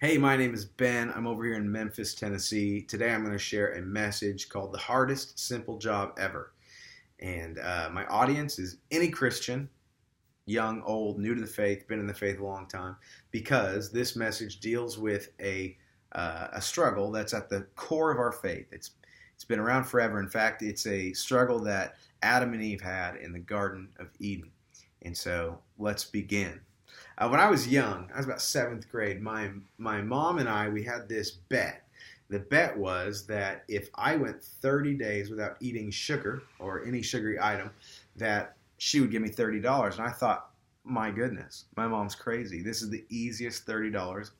Hey, my name is Ben. I'm over here in Memphis, Tennessee. Today I'm going to share a message called The Hardest Simple Job Ever. And my audience is any Christian, young, old, new to the faith, been in the faith a long time, because this message deals with a struggle that's at the core of our faith. It's been around forever. In fact, it's a struggle that Adam and Eve had in the Garden of Eden. And so let's begin. When I was young, I was about seventh grade. My mom and we had this bet. The bet was that if I went 30 days without eating sugar or any sugary item, that she would give me $30. And I thought, my goodness, my mom's crazy. This is the easiest $30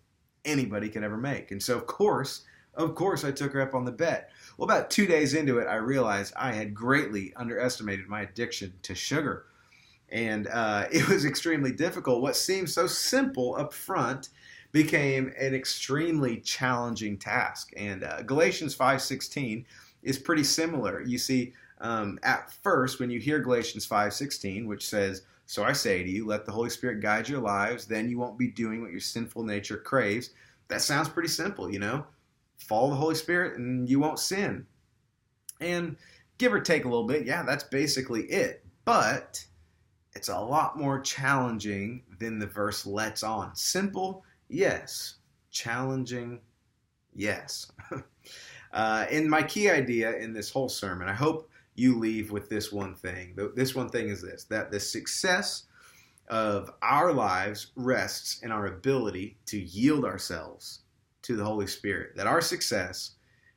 anybody could ever make. And so, of course, I took her up on the bet. Well, about 2 days into it, I realized I had greatly underestimated my addiction to sugar. And it was extremely difficult. What seemed so simple up front became an extremely challenging task. And Galatians 5:16 is pretty similar. You see, at first, when you hear Galatians 5:16, which says, "So I say to you, let the Holy Spirit guide your lives, then you won't be doing what your sinful nature craves." That sounds pretty simple, you know? Follow the Holy Spirit and you won't sin. And give or take a little bit, yeah, that's basically it. But it's a lot more challenging than the verse lets on. Simple, yes. Challenging, yes. And my key idea in this whole sermon, I hope you leave with this one thing. This one thing is this, that the success of our lives rests in our ability to yield ourselves to the Holy Spirit. That our success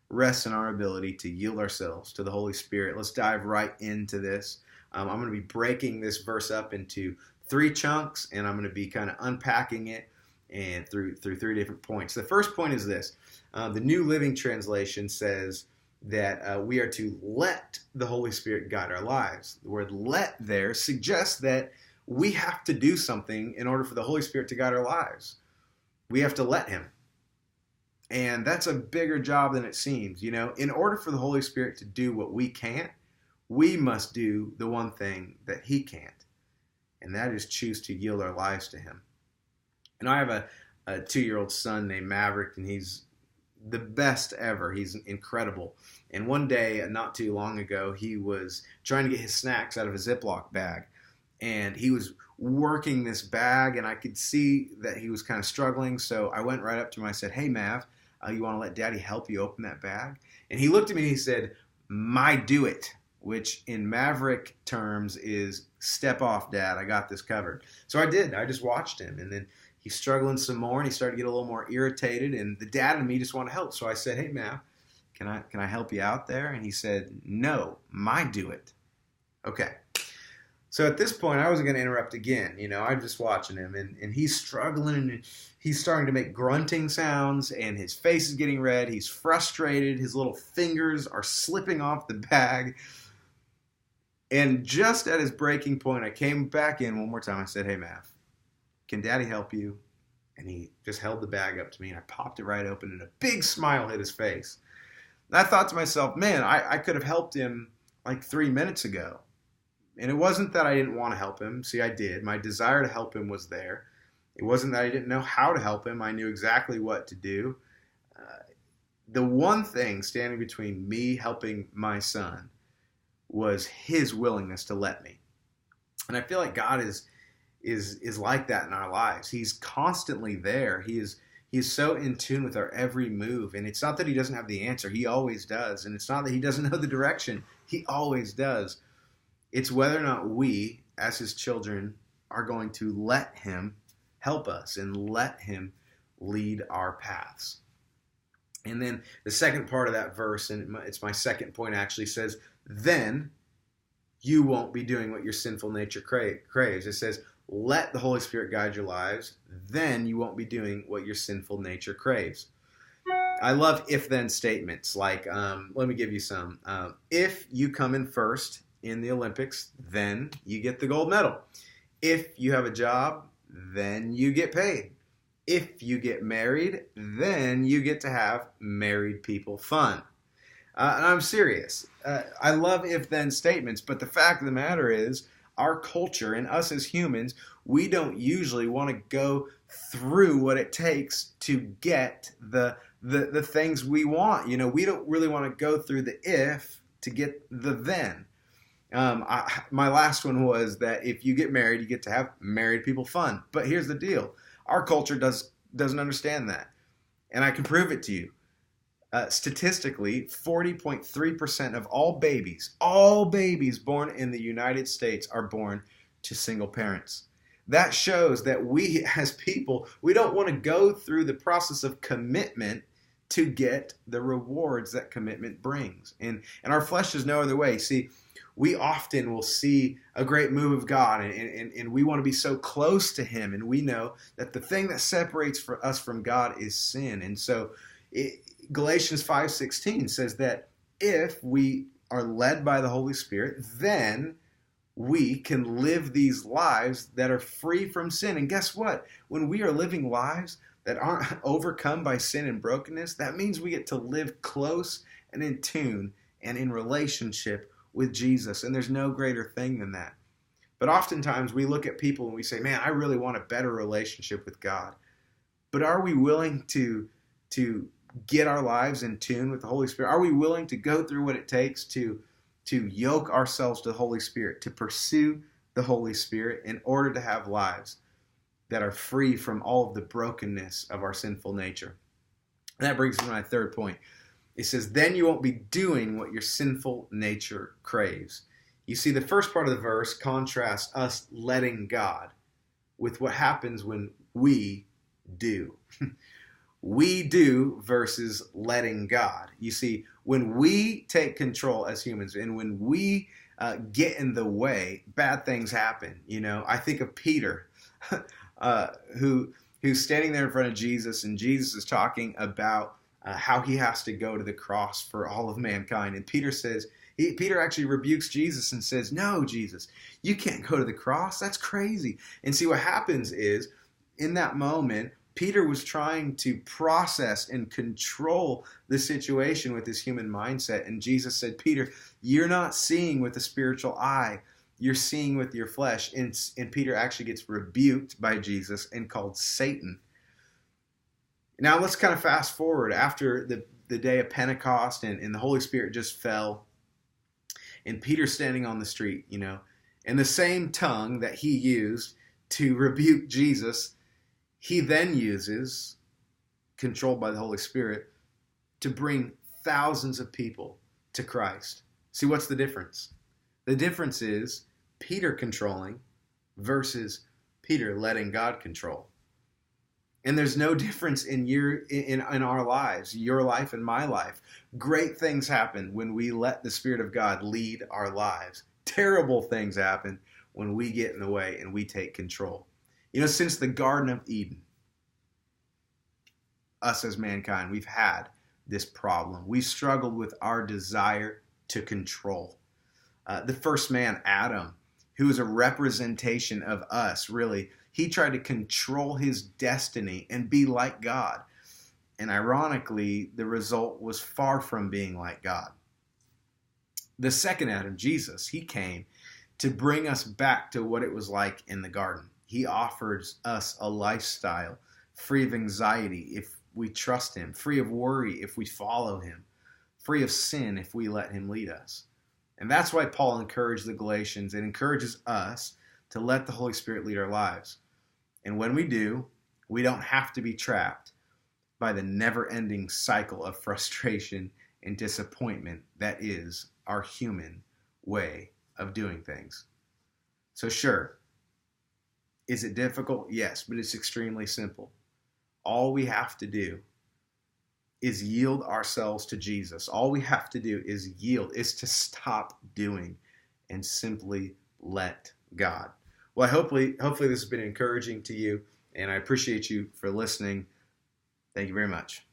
rests in our ability to yield ourselves to the Holy Spirit. Let's dive right into this. I'm going to be breaking this verse up into three chunks, and I'm going to be kind of unpacking it and through three different points. The first point is this. The New Living Translation says that we are to let the Holy Spirit guide our lives. The word let there suggests that we have to do something in order for the Holy Spirit to guide our lives. We have to let Him. And that's a bigger job than it seems. You know, in order for the Holy Spirit to do what we can't, we must do the one thing that He can't, and that is choose to yield our lives to Him. And I have a 2-year-old son named Maverick, and he's the best ever. He's incredible. And one day, not too long ago, he was trying to get his snacks out of a Ziploc bag, and he was working this bag, and I could see that he was kind of struggling, so I went right up to him. I said, "Hey, Mav, you want to let Daddy help you open that bag?" And he looked at me and he said, "My do it," which in Maverick terms is "step off, Dad, I got this covered." So I did. I just watched him, and then he's struggling some more, and he started to get a little more irritated, and the dad and me just want to help. So I said, "Hey, Mav, can I help you out there?" And he said, "No, my do it." Okay. So at this point, I wasn't going to interrupt again. You know, I'm just watching him, and he's struggling, and he's starting to make grunting sounds, and his face is getting red. He's frustrated. His little fingers are slipping off the bag. And just at his breaking point, I came back in one more time. I said, "Hey, Mav, can Daddy help you?" And he just held the bag up to me, and I popped it right open, and a big smile hit his face. And I thought to myself, man, I could have helped him like 3 minutes ago. And it wasn't that I didn't want to help him. See, I did. My desire to help him was there. It wasn't that I didn't know how to help him. I knew exactly what to do. The one thing standing between me helping my son was his willingness to let me. And I feel like God is like that in our lives. He's constantly there. He is so in tune with our every move. And it's not that He doesn't have the answer. He always does. And it's not that He doesn't know the direction. He always does. It's whether or not we, as His children, are going to let Him help us and let Him lead our paths. And then the second part of that verse, and it's my second point actually, says, then you won't be doing what your sinful nature craves. It says, let the Holy Spirit guide your lives, then you won't be doing what your sinful nature craves. I love if-then statements. Like, let me give you some. If you come in first in the Olympics, then you get the gold medal. If you have a job, then you get paid. If you get married, then you get to have married people fun. And I'm serious. I love if-then statements, but the fact of the matter is, our culture and us as humans, we don't usually want to go through what it takes to get the things we want. We don't really want to go through the if to get the then. My last one was that if you get married, you get to have married people fun. But here's the deal. Our culture doesn't understand that. And I can prove it to you. Statistically, 40.3% of all babies born in the United States are born to single parents. That shows that we as people, we don't want to go through the process of commitment to get the rewards that commitment brings. And our flesh is no other way. See, we often will see a great move of God and we want to be so close to Him, and we know that the thing that separates us from God is sin. And so Galatians 5:16 says that if we are led by the Holy Spirit, then we can live these lives that are free from sin. And guess what? When we are living lives that aren't overcome by sin and brokenness, that means we get to live close and in tune and in relationship with Jesus. And there's no greater thing than that. But oftentimes we look at people and we say, man, I really want a better relationship with God. But are we willing to get our lives in tune with the Holy Spirit? Are we willing to go through what it takes to yoke ourselves to the Holy Spirit, to pursue the Holy Spirit in order to have lives that are free from all of the brokenness of our sinful nature? And that brings me to my third point. It says, then you won't be doing what your sinful nature craves. You see, the first part of the verse contrasts us letting God with what happens when we do. We do versus letting God. You see, when we take control as humans and when we get in the way, bad things happen. I think of Peter, who's standing there in front of Jesus, and Jesus is talking about how he has to go to the cross for all of mankind. And Peter actually rebukes Jesus and says, no, Jesus, you can't go to the cross. That's crazy. And see, what happens is, in that moment, Peter was trying to process and control the situation with his human mindset. And Jesus said, Peter, you're not seeing with the spiritual eye. You're seeing with your flesh. And Peter actually gets rebuked by Jesus and called Satan. Now let's kind of fast forward after the day of Pentecost and the Holy Spirit just fell. And Peter's standing on the street, and the same tongue that he used to rebuke Jesus, he then uses, controlled by the Holy Spirit, to bring thousands of people to Christ. See, what's the difference? The difference is Peter controlling versus Peter letting God control. And there's no difference in our lives, your life and my life. Great things happen when we let the Spirit of God lead our lives. Terrible things happen when we get in the way and we take control. Since the Garden of Eden, us as mankind, we've had this problem. We struggled with our desire to control. The first man, Adam, who is a representation of us, really, he tried to control his destiny and be like God. And ironically, the result was far from being like God. The second Adam, Jesus, he came to bring us back to what it was like in the garden. He offers us a lifestyle free of anxiety if we trust him, free of worry if we follow him, free of sin if we let him lead us. And that's why Paul encouraged the Galatians and encourages us to let the Holy Spirit lead our lives. And when we do, we don't have to be trapped by the never-ending cycle of frustration and disappointment that is our human way of doing things. So sure, is it difficult? Yes, but it's extremely simple. All we have to do is yield ourselves to Jesus. All we have to do is yield, is to stop doing and simply let God. Well, hopefully this has been encouraging to you, and I appreciate you for listening. Thank you very much.